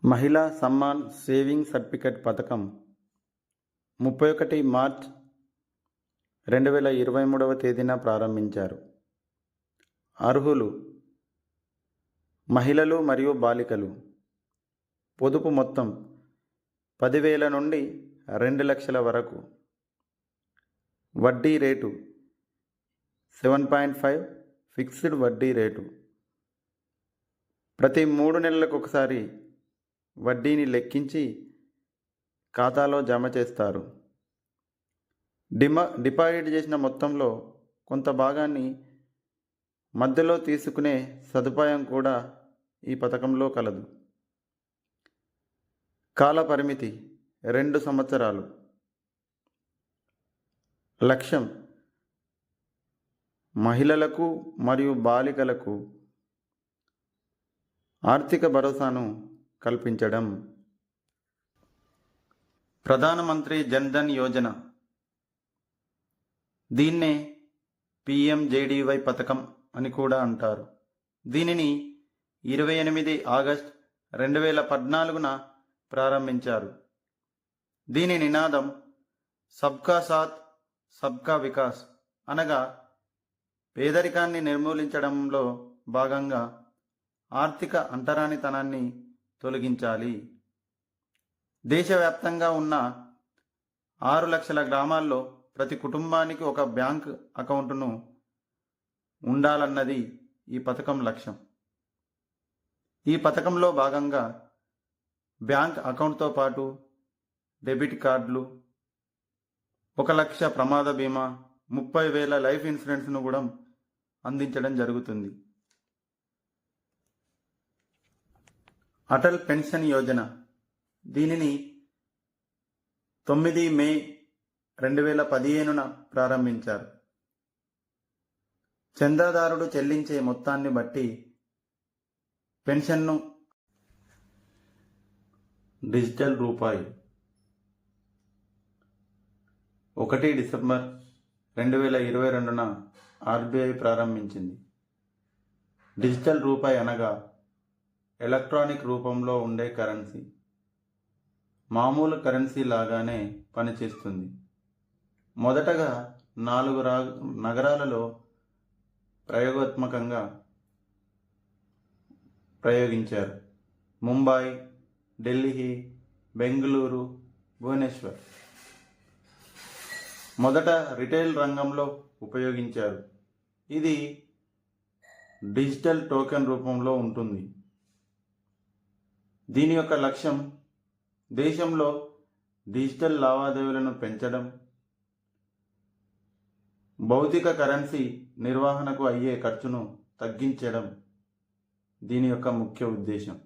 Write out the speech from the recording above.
మహిళా Samman saving certificate పథకం 31 March 2023వ తేదీన ప్రారంభించారు. అర్హులు మహిళలు మరియు బాలికలు. పొదుపు మొత్తం 10,000 నుండి 2 లక్షల వరకు. వడ్డీ రేటు 7.5 ఫిక్స్డ్ వడ్డీ రేటు. ప్రతి 3 నెలలకు ఒకసారి వడ్డీని లెక్కించి ఖాతాలో జమ చేస్తారు. డిపాజిట్ చేసిన మొత్తంలో కొంత భాగాన్ని మధ్యలో తీసుకునే సదుపాయం కూడా ఈ పథకంలో కలదు. కాల పరిమితి 2 సంవత్సరాలు. లక్ష్యం మహిళలకు మరియు బాలికలకు ఆర్థిక భరోసాను కల్పించడం. ప్రధానమంత్రి జన్ ధన్ యోజన, దీన్నే PMJDY పథకం అని కూడా అంటారు. దీనిని 28 ఆగస్టు 2014న ప్రారంభించారు. దీని నినాదం సబ్కా సాత్ సబ్కా వికాస్, అనగా పేదరికాన్ని నిర్మూలించడంలో భాగంగా ఆర్థిక అంటరానితనాన్ని తొలగించాలి. దేశవ్యాప్తంగా ఉన్న 6 లక్షల గ్రామాల్లో ప్రతి కుటుంబానికి ఒక బ్యాంక్ అకౌంటును ఉండాలన్నది ఈ పథకం లక్ష్యం. ఈ పథకంలో భాగంగా బ్యాంక్ అకౌంట్తో పాటు డెబిట్ కార్డులు, 1 లక్ష ప్రమాద బీమా, 30,000 లైఫ్ ఇన్సూరెన్స్ను కూడా అందించడం జరుగుతుంది. అటల్ పెన్షన్ యోజన, దీనిని 9 మే 2015న ప్రారంభించారు. చందాదారుడు చెల్లించే మొత్తాన్ని బట్టి పెన్షన్ను డిజిటల్ రూపాయి 1 డిసెంబర్ 2022న RBI ప్రారంభించింది. డిజిటల్ రూపాయి అనగా ఎలక్ట్రానిక్ రూపంలో ఉండే కరెన్సీ. మామూలు కరెన్సీ లాగానే పనిచేస్తుంది. మొదటగా 4 నగరాలలో ప్రయోగాత్మకంగా ప్రయోగించారు: ముంబై, ఢిల్లీ, బెంగళూరు, భువనేశ్వర్. మొదట రిటైల్ రంగంలో ఉపయోగించారు. ఇది డిజిటల్ టోకెన్ రూపంలో ఉంటుంది. దీని యొక్క లక్ష్యం దేశంలో డిజిటల్ లావాదేవీలను పెంచడం, భౌతిక కరెన్సీ నిర్వహణకు అయ్యే ఖర్చును తగ్గించడం దీని యొక్క ముఖ్య ఉద్దేశం.